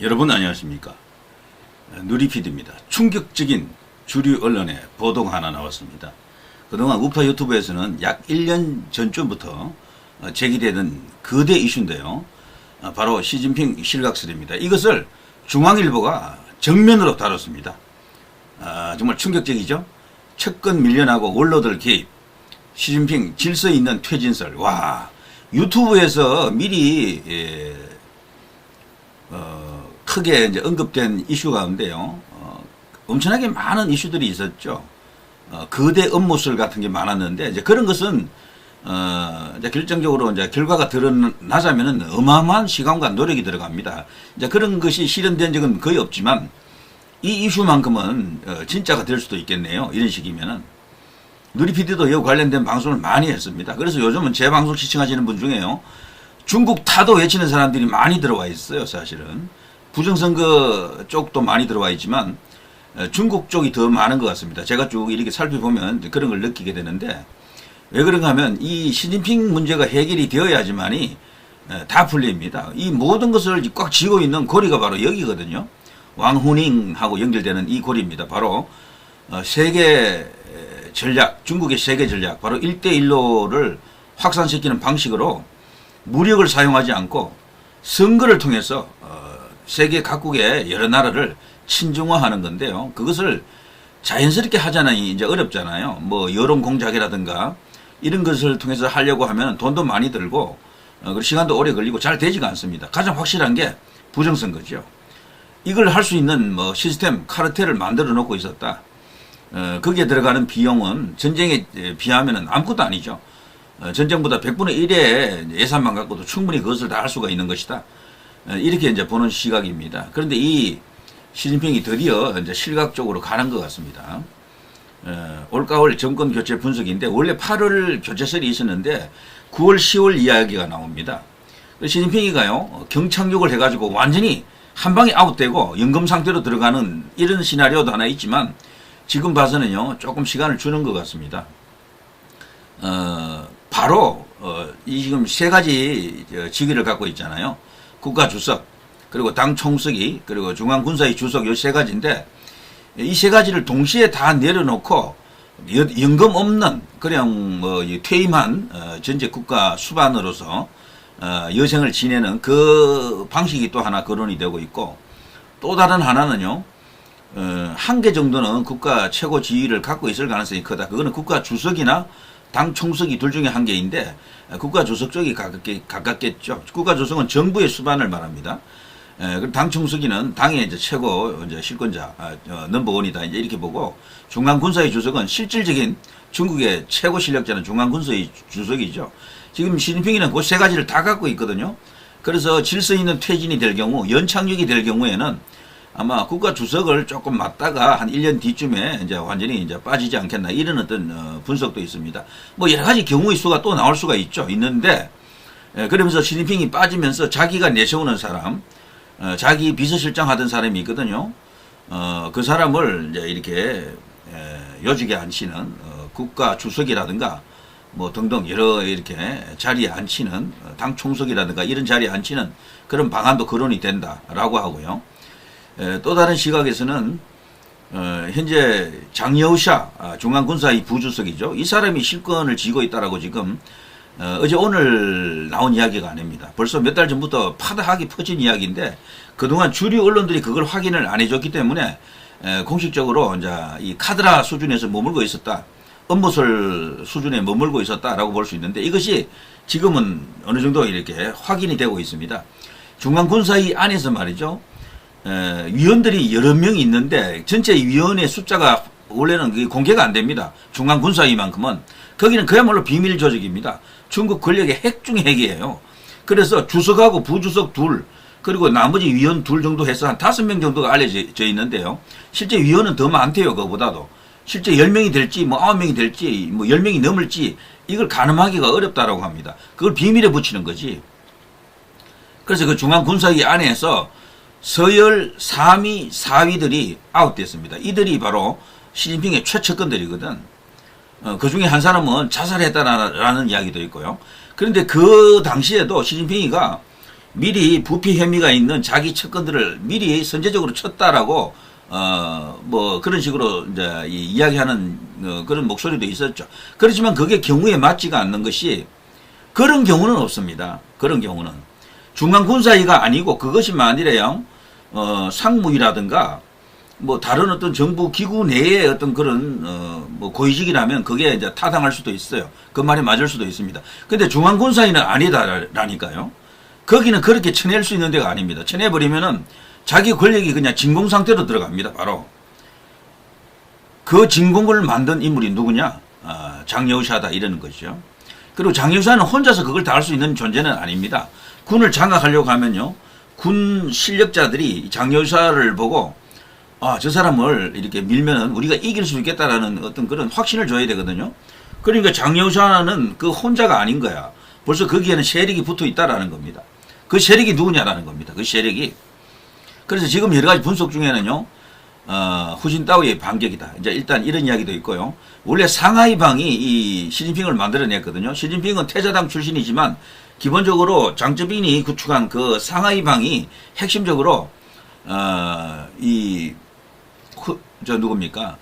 여러분 안녕하십니까. 누리피디입니다. 충격적인 주류 언론의 보도가 하나 나왔습니다. 그동안 우파 유튜브에서는 약 1년 전쯤부터 제기되는 거대 이슈인데요. 바로 시진핑 실각설입니다. 이것을 중앙일보가 정면으로 다뤘습니다. 정말 충격적이죠. 측근 밀려나고 원로들 개입, 시진핑 질서 있는 퇴진설. 와, 유튜브에서 미리 크게 이제 언급된 이슈 가운데요. 엄청나게 많은 이슈들이 있었죠. 거대 업무설 같은 게 많았는데, 이제 그런 것은, 이제 결정적으로 이제 결과가 드러나자면은 어마어마한 시간과 노력이 들어갑니다. 이제 그런 것이 실현된 적은 거의 없지만, 이 이슈만큼은 진짜가 될 수도 있겠네요. 이런 식이면은. 누리피디도 이 관련된 방송을 많이 했습니다. 그래서 요즘은 제 방송 시청하시는 분 중에요. 중국 타도 외치는 사람들이 많이 들어와 있어요, 사실은. 부정선거 쪽도 많이 들어와 있지만 중국 쪽이 더 많은 것 같습니다. 제가 쭉 이렇게 살펴보면 그런 걸 느끼게 되는데, 왜 그런가 하면 이 시진핑 문제가 해결이 되어야지만이 다 풀립니다. 이 모든 것을 꽉 쥐고 있는 고리가 바로 여기거든요. 왕후닝하고 연결되는 이 고리입니다. 바로 세계 전략, 중국의 세계 전략, 바로 1대1로를 확산시키는 방식으로 무력을 사용하지 않고 선거를 통해서 세계 각국의 여러 나라를 친중화하는 건데요. 그것을 자연스럽게 하자니 이제 어렵잖아요. 뭐 여론 공작이라든가 이런 것을 통해서 하려고 하면 돈도 많이 들고 그리고 시간도 오래 걸리고 잘 되지가 않습니다. 가장 확실한 게 부정선거죠. 이걸 할 수 있는 뭐 시스템, 카르텔을 만들어 놓고 있었다. 거기에 들어가는 비용은 전쟁에 비하면 아무것도 아니죠. 전쟁보다 100분의 1의 예산만 갖고도 충분히 그것을 다 할 수가 있는 것이다. 이렇게 이제 보는 시각입니다. 그런데 이 시진핑이 드디어 이제 실각 쪽으로 가는 것 같습니다. 올가을 정권 교체 분석인데, 원래 8월 교체설이 있었는데 9월, 10월 이야기가 나옵니다. 시진핑이가요, 경착륙을 해가지고 완전히 한 방에 아웃되고 연금 상태로 들어가는 이런 시나리오도 하나 있지만, 지금 봐서는요, 조금 시간을 주는 것 같습니다. 바로, 이 지금 세 가지 직위를 갖고 있잖아요. 국가주석, 그리고 당 총석이, 그리고 중앙군사위 주석, 이 세 가지인데, 이 세 가지를 동시에 다 내려놓고 연금 없는 그냥 뭐 퇴임한 전직 국가 수반으로서 여생을 지내는 그 방식이 또 하나 거론이 되고 있고, 또 다른 하나는요, 한 개 정도는 국가 최고 지위를 갖고 있을 가능성이 크다. 그거는 국가 주석이나 당 총석이 둘 중에 한 개인데, 국가 주석 쪽이 가깝겠죠. 국가 주석은 정부의 수반을 말합니다. 당 총석이는 당의 이제 최고 이제 실권자, 넘버원이다. 이제 이렇게 보고, 중앙군사위 주석은 실질적인 중국의 최고 실력자는 중앙군사위 주석이죠. 지금 시진핑이는 그 세 가지를 다 갖고 있거든요. 그래서 질서 있는 퇴진이 될 경우, 연착륙이 될 경우에는 아마 국가 주석을 조금 맞다가 한 1년 뒤쯤에 이제 완전히 이제 빠지지 않겠나, 이런 어떤 분석도 있습니다. 뭐 여러 가지 경우의 수가 또 나올 수가 있는데, 그러면서 시진핑이 빠지면서 자기가 내세우는 사람, 자기 비서실장 하던 사람이 있거든요. 그 사람을 이제 이렇게 요직에 앉히는 국가 주석이라든가 뭐 등등 여러 이렇게 자리에 앉히는 당 총석이라든가 이런 자리에 앉히는 그런 방안도 거론이 된다라고 하고요. 또 다른 시각에서는 현재 장여우샤 중앙군사위 부주석이죠. 이 사람이 실권을 쥐고 있다라고 지금 어제 오늘 나온 이야기가 아닙니다. 벌써 몇 달 전부터 파다하게 퍼진 이야기인데, 그동안 주류 언론들이 그걸 확인을 안 해줬기 때문에 공식적으로 이제 이 카드라 수준에서 머물고 있었다, 업무설 수준에 머물고 있었다라고 볼 수 있는데, 이것이 지금은 어느 정도 이렇게 확인이 되고 있습니다. 중앙군사위 안에서 말이죠, 위원들이 여러 명이 있는데 전체 위원의 숫자가 원래는 공개가 안 됩니다. 중앙군사위만큼은. 거기는 그야말로 비밀 조직입니다. 중국 권력의 핵 중의 핵이에요. 그래서 주석하고 부주석 둘, 그리고 나머지 위원 둘 정도 해서 한 5명 정도가 알려져 있는데요. 실제 위원은 더 많대요, 그거보다도. 실제 10명이 될지, 뭐 9명이 될지, 뭐 10명이 넘을지, 이걸 가늠하기가 어렵다라고 합니다. 그걸 비밀에 붙이는 거지. 그래서 그 중앙군사위 안에서 서열 3위, 4위들이 아웃됐습니다. 이들이 바로 시진핑의 최측근들이거든. 그 중에 한 사람은 자살했다라는 이야기도 있고요. 그런데 그 당시에도 시진핑이가 미리 부패 혐의가 있는 자기 측근들을 미리 선제적으로 쳤다라고 뭐 그런 식으로 이제 이야기하는 그런 목소리도 있었죠. 그렇지만 그게 경우에 맞지가 않는 것이 그런 경우는 없습니다. 그런 경우는 중앙군사위가 아니고 그것이 만일에요 상무위라든가 뭐 다른 어떤 정부 기구 내의 어떤 그런 뭐 고위직이라면 그게 이제 타당할 수도 있어요. 그 말이 맞을 수도 있습니다. 근데 중앙군사위는 아니다라니까요. 거기는 그렇게 쳐낼 수 있는 데가 아닙니다. 쳐내버리면은 자기 권력이 그냥 진공 상태로 들어갑니다. 바로 그 진공을 만든 인물이 누구냐? 장여우샤다 이러는 것이죠. 그리고 장여우샤는 혼자서 그걸 다 할 수 있는 존재는 아닙니다. 군을 장악하려고 하면요, 군 실력자들이 장여우샤를 보고 저 사람을 이렇게 밀면은 우리가 이길 수 있겠다라는 어떤 그런 확신을 줘야 되거든요. 그러니까 장여우샤는 그 혼자가 아닌 거야. 벌써 거기에는 세력이 붙어 있다라는 겁니다. 그 세력이 누구냐라는 겁니다. 그 세력이. 그래서 지금 여러 가지 분석 중에는요, 후진타오의 반격이다. 이제 일단 이런 이야기도 있고요. 원래 상하이방이 이 시진핑을 만들어냈거든요. 시진핑은 태자당 출신이지만 기본적으로 장쩌빈이 구축한 그 상하이방이 핵심적으로 누굽니까?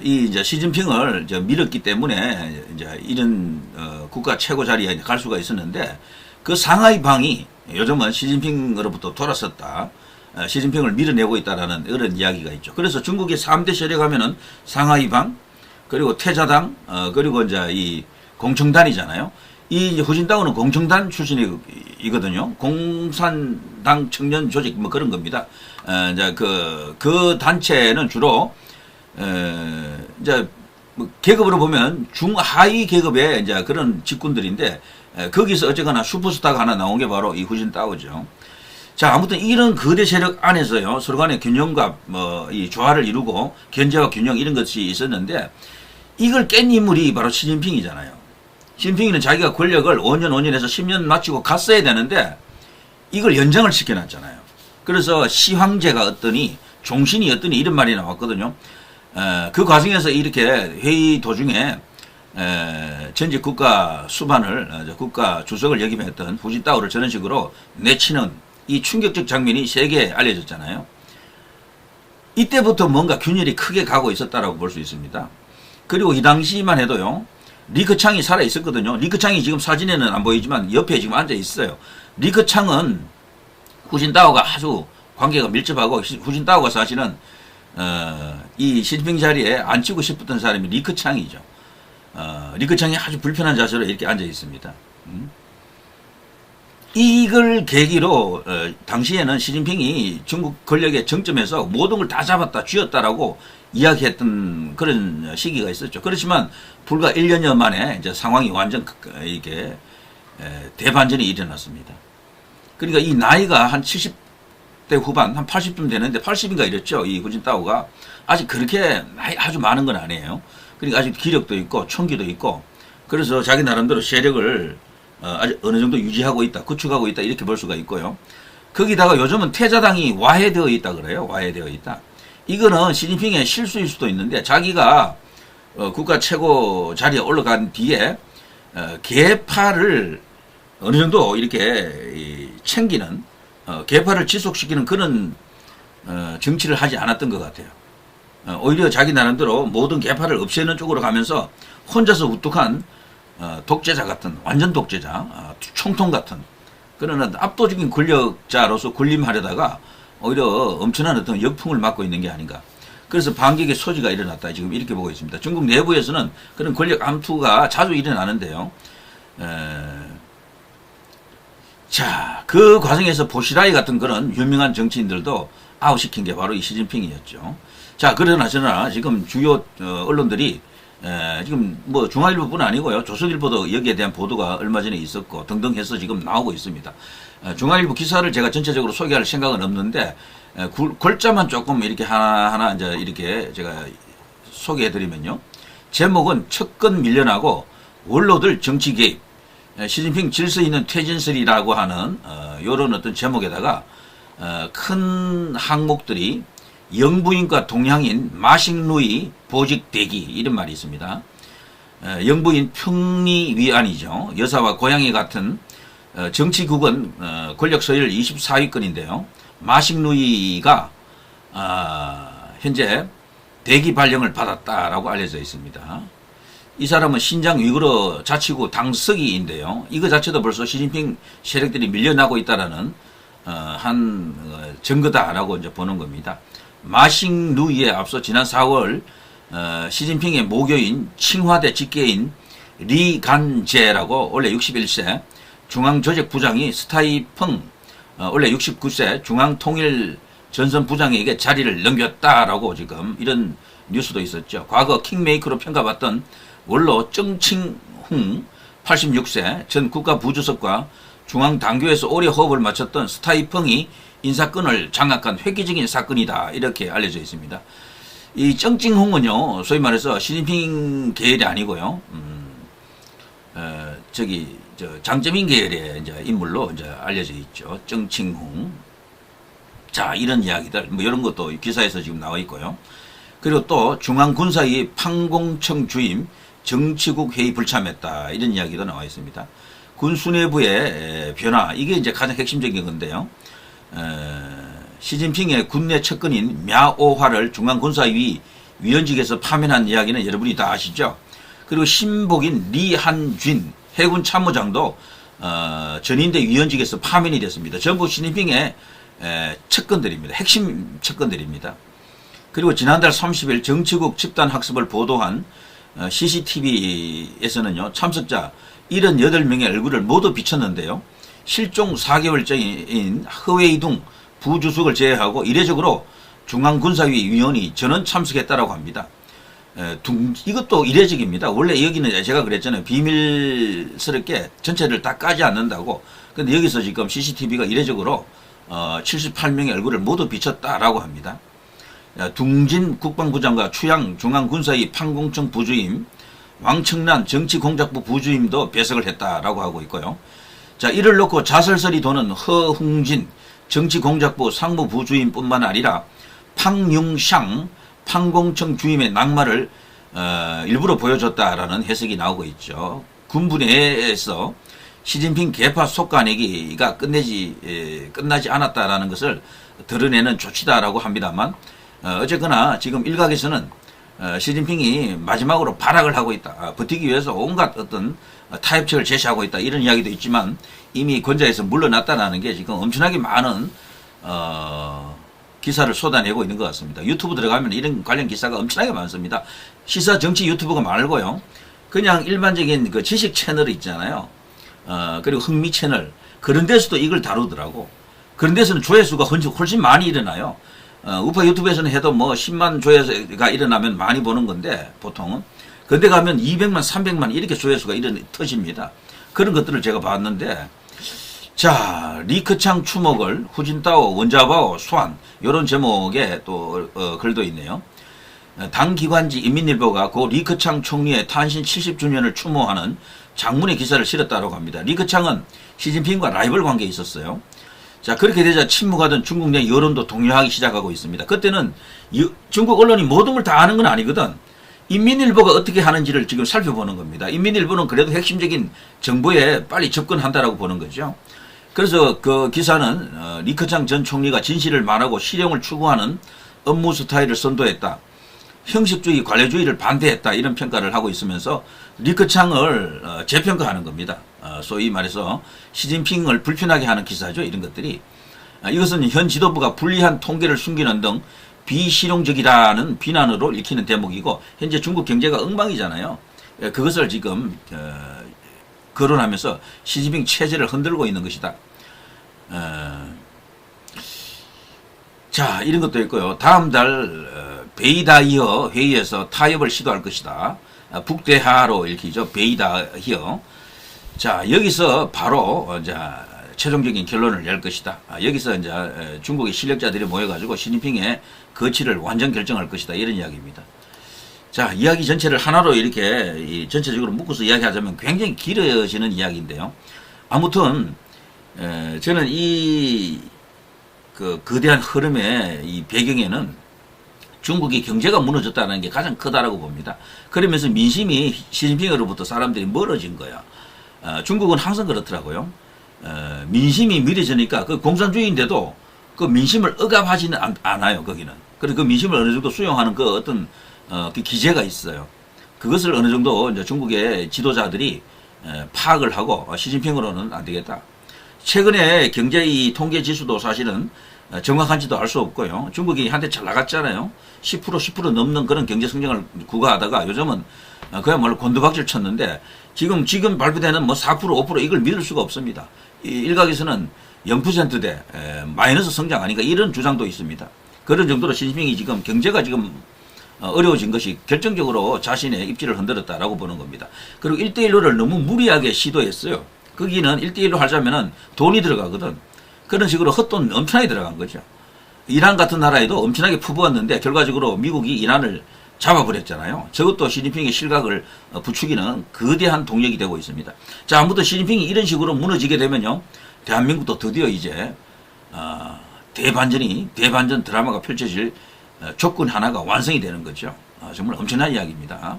이 이제 시진핑을 밀었기 때문에 이제 이런 국가 최고 자리에 갈 수가 있었는데 그 상하이방이 요즘은 시진핑으로부터 돌아섰다. 시진핑을 밀어내고 있다라는 이런 이야기가 있죠. 그래서 중국의 3대 세력 하면은 상하이방, 그리고 태자당, 그리고 이제 이 공청단이잖아요. 이 후진타오는 공청단 출신이거든요. 공산당 청년 조직 뭐 그런 겁니다. 이제 그 단체는 주로 이제 뭐 계급으로 보면 중하위 계급의 이제 그런 직군들인데 거기서 어쨌거나 슈퍼스타가 하나 나온 게 바로 이 후진타오죠. 자, 아무튼 이런 거대 세력 안에서요, 서로 간의 균형과 이 조화를 이루고 견제와 균형 이런 것이 있었는데 이걸 깬 인물이 바로 시진핑이잖아요. 시진핑이는 자기가 권력을 5년에서 10년 마치고 갔어야 되는데 이걸 연장을 시켜놨잖아요. 그래서 시황제가 어떠니 종신이 어떠니 이런 말이 나왔거든요. 그 과정에서 이렇게 회의 도중에 전직 국가 수반을 국가 주석을 역임했던 후진타오를 저런 식으로 내치는 이 충격적 장면이 세계에 알려졌잖아요. 이때부터 뭔가 균열이 크게 가고 있었다라고 볼 수 있습니다. 그리고 이 당시만 해도요, 리커창이 살아 있었거든요. 리커창이 지금 사진에는 안 보이지만 옆에 지금 앉아 있어요. 리커창은 후진타오가 아주 관계가 밀접하고 후진타오가 사실은 이 시진핑 자리에 앉히고 싶었던 사람이 리커창이죠. 리커창이 아주 불편한 자세로 이렇게 앉아 있습니다. 이걸 계기로 당시에는 시진핑이 중국 권력의 정점에서 모든 걸 다 잡았다 쥐었다라고 이야기했던 그런 시기가 있었죠. 그렇지만 불과 1년여 만에 이제 상황이 완전 이게 대반전이 일어났습니다. 그러니까 이 나이가 한 70대 후반, 한 80쯤 되는데 80인가 이랬죠. 이 후진타오가 아직 그렇게 나이 아주 많은 건 아니에요. 그러니까 아직 기력도 있고 총기도 있고 그래서 자기 나름대로 세력을 아직 어느 정도 유지하고 있다, 구축하고 있다 이렇게 볼 수가 있고요. 거기다가 요즘은 태자당이 와해되어 있다 그래요. 와해되어 있다. 이거는 시진핑의 실수일 수도 있는데 자기가 국가 최고 자리에 올라간 뒤에 계파를 어느 정도 이렇게 챙기는 계파를 지속시키는 그런 정치를 하지 않았던 것 같아요. 오히려 자기 나름대로 모든 계파를 없애는 쪽으로 가면서 혼자서 우뚝한 독재자 같은, 완전 독재자, 총통 같은 그런 압도적인 권력자로서 군림하려다가 오히려 엄청난 어떤 역풍을 맞고 있는 게 아닌가. 그래서 반격의 소지가 일어났다. 지금 이렇게 보고 있습니다. 중국 내부에서는 그런 권력 암투가 자주 일어나는데요. 자, 그 과정에서 보시라이 같은 그런 유명한 정치인들도 아웃시킨 게 바로 이 시진핑이었죠. 자, 그러나 저러나 지금 주요 언론들이 지금 뭐 중앙일보뿐 아니고요. 조선일보도 여기에 대한 보도가 얼마 전에 있었고 등등 해서 지금 나오고 있습니다. 중앙일보 기사를 제가 전체적으로 소개할 생각은 없는데 골자만 조금 이렇게 하나하나 이제 이렇게 제가 소개해드리면요. 제목은 척근 밀려나고 원로들 정치 개입, 시진핑 질서 있는 퇴진설이라고 하는 이런 어떤 제목에다가 큰 항목들이 영부인과 동양인 마식루이 보직 대기 이런 말이 있습니다. 영부인 평리위안이죠. 여사와 고양이 같은 정치국은 권력 서열 24위권인데요. 마식루이가 현재 대기 발령을 받았다라고 알려져 있습니다. 이 사람은 신장 위구르 자치구 당서기인데요. 이거 자체도 벌써 시진핑 세력들이 밀려나고 있다라는 한 증거다라고 이제 보는 겁니다. 마식루이에 앞서 지난 4월 시진핑의 모교인 칭화대 직계인 리간제라고 원래 61세 중앙조직부장이 스타이펑 원래 69세 중앙통일전선부장에게 자리를 넘겼다라고 지금 이런 뉴스도 있었죠. 과거 킹메이커로 평가받던 원로 정칭훈 86세 전 국가부주석과 중앙당교에서 오래 호흡을 맞췄던 스타이펑이 인사권을 장악한 획기적인 사건이다 이렇게 알려져 있습니다. 이 정칭훈은요 소위 말해서 시진핑 계열이 아니고요. 장점인 계열의 이제 인물로 이제 알려져 있죠. 정칭훈. 자, 이런 이야기들, 뭐 이런 것도 기사에서 지금 나와 있고요. 그리고 또 중앙군사위 판공청 주임 정치국 회의 불참했다. 이런 이야기도 나와 있습니다. 군 수뇌부의 변화, 이게 이제 가장 핵심적인 건데요. 시진핑의 군내 측근인 мя오화를 중앙군사위 위원직에서 파면한 이야기는 여러분이 다 아시죠? 그리고 신복인 리한쥔 해군 참모장도 전인대 위원직에서 파면이 됐습니다. 전부 시진핑의 측근들입니다. 핵심 측근들입니다. 그리고 지난달 30일 정치국 집단 학습을 보도한 CCTV에서는요 참석자 78명의 얼굴을 모두 비쳤는데요. 실종 4개월째인 허웨이둥 부주석을 제외하고 이례적으로 중앙군사위 위원이 전원 참석했다라고 합니다. 이것도 이례적입니다. 원래 여기는 제가 그랬잖아요. 비밀스럽게 전체를 다 까지 않는다고. 근데 여기서 지금 CCTV가 이례적으로 78명의 얼굴을 모두 비쳤다라고 합니다. 둥진 국방부장과 추양 중앙군사위 판공청 부주임, 왕청란 정치공작부 부주임도 배석을 했다라고 하고 있고요. 자, 이를 놓고 자설설이 도는 허흥진 정치공작부 상무부주임뿐만 아니라 팡융샹 판공청 주임의 낙마를 일부러 보여줬다라는 해석이 나오고 있죠. 군부 내에서 시진핑 계파 속가내기가 끝나지 않았다라는 것을 드러내는 조치다라고 합니다만 어쨌거나 지금 일각에서는 시진핑이 마지막으로 발악을 하고 있다. 버티기 위해서 온갖 어떤 타협책을 제시하고 있다. 이런 이야기도 있지만 이미 권좌에서 물러났다는 게 지금 엄청나게 많은 기사를 쏟아내고 있는 것 같습니다. 유튜브 들어가면 이런 관련 기사가 엄청나게 많습니다. 시사 정치 유튜브가 말고요. 그냥 일반적인 그 지식 채널 있잖아요. 그리고 흥미 채널. 그런 데서도 이걸 다루더라고. 그런 데서는 조회수가 훨씬 많이 일어나요. 우파 유튜브에서는 해도 뭐 10만 조회수가 일어나면 많이 보는 건데, 보통은. 근데 가면 200만, 300만 이렇게 조회수가 터집니다. 그런 것들을 제가 봤는데, 자, 리크창 추모글, 후진타오, 원자바오, 수환, 요런 제목의 또, 글도 있네요. 당 기관지 인민일보가 고 리크창 총리의 탄신 70주년을 추모하는 장문의 기사를 실었다고 합니다. 리크창은 시진핑과 라이벌 관계에 있었어요. 자, 그렇게 되자 침묵하던 중국 내 여론도 동요하기 시작하고 있습니다. 그때는 중국 언론이 모든 걸 다 아는 건 아니거든. 인민일보가 어떻게 하는지를 지금 살펴보는 겁니다. 인민일보는 그래도 핵심적인 정보에 빨리 접근한다라고 보는 거죠. 그래서 그 기사는 리크창 전 총리가 진실을 말하고 실용을 추구하는 업무 스타일을 선도했다. 형식주의, 관료주의를 반대했다. 이런 평가를 하고 있으면서 리크창을 재평가하는 겁니다. 소위 말해서 시진핑을 불편하게 하는 기사죠. 이런 것들이. 이것은 현 지도부가 불리한 통계를 숨기는 등 비실용적이라는 비난으로 읽히는 대목이고 현재 중국 경제가 엉망이잖아요. 그것을 지금 거론하면서 시진핑 체제를 흔들고 있는 것이다. 자, 이런 것도 있고요. 다음 달 베이다히어 회의에서 타협을 시도할 것이다. 북대하로 읽히죠. 베이다히어. 자, 여기서 바로 최종적인 결론을 낼 것이다. 여기서 이제 중국의 실력자들이 모여가지고 시진핑의 거취를 완전 결정할 것이다. 이런 이야기입니다. 자, 이야기 전체를 하나로 이렇게 전체적으로 묶어서 이야기하자면 굉장히 길어지는 이야기인데요. 아무튼 저는 그 거대한 흐름의 이 배경에는 중국이 경제가 무너졌다는 게 가장 크다라고 봅니다. 그러면서 민심이 시진핑으로부터 사람들이 멀어진 거야. 중국은 항상 그렇더라고요. 민심이 미래지니까 그 공산주의인데도 그 민심을 억압하지는 않아요. 거기는. 그리고 그 민심을 어느 정도 수용하는 그 어떤 그 기제가 있어요. 그것을 어느 정도 이제 중국의 지도자들이 파악을 하고 시진핑으로는 안 되겠다. 최근에 경제 이 통계 지수도 사실은 정확한지도 알 수 없고요. 중국이 한때 잘 나갔잖아요. 10% 넘는 그런 경제 성장을 구가하다가 요즘은 그야말로 곤두박질 쳤는데 지금 발표되는 뭐 4% 5% 이걸 믿을 수가 없습니다. 일각에서는 0%대 마이너스 성장 아닌가 이런 주장도 있습니다. 그런 정도로 시진핑이 지금 경제가 지금 어려워진 것이 결정적으로 자신의 입지를 흔들었다라고 보는 겁니다. 그리고 1대1로를 너무 무리하게 시도했어요. 거기는 1대1로 하자면은 돈이 들어가거든. 그런 식으로 헛돈 엄청나게 들어간 거죠. 이란 같은 나라에도 엄청나게 퍼부었는데 결과적으로 미국이 이란을 잡아버렸잖아요. 저것도 시진핑의 실각을 부추기는 거대한 동력이 되고 있습니다. 자, 아무튼 시진핑이 이런 식으로 무너지게 되면요. 대한민국도 드디어 이제 대반전 드라마가 펼쳐질 조건 하나가 완성이 되는 거죠. 정말 엄청난 이야기입니다.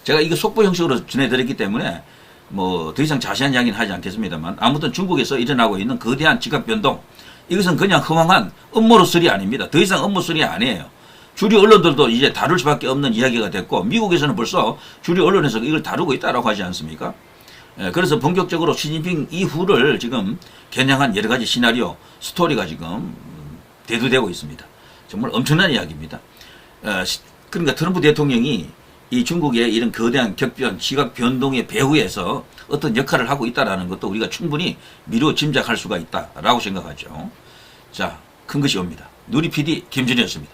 제가 이거 속보 형식으로 전해드렸기 때문에 뭐 더 이상 자세한 이야기는 하지 않겠습니다만 아무튼 중국에서 일어나고 있는 거대한 지각 변동 이것은 그냥 허황한 음모로설이 아닙니다. 더 이상 음모설이 아니에요. 주류 언론들도 이제 다룰 수밖에 없는 이야기가 됐고 미국에서는 벌써 주류 언론에서 이걸 다루고 있다라고 하지 않습니까? 그래서 본격적으로 시진핑 이후를 지금 겨냥한 여러 가지 시나리오, 스토리가 지금 대두되고 있습니다. 정말 엄청난 이야기입니다. 그러니까 트럼프 대통령이 이 중국의 이런 거대한 격변, 시각 변동의 배후에서 어떤 역할을 하고 있다는 것도 우리가 충분히 미루어 짐작할 수가 있다라고 생각하죠. 자, 큰 것이 옵니다. 누리 PD 김준이었습니다.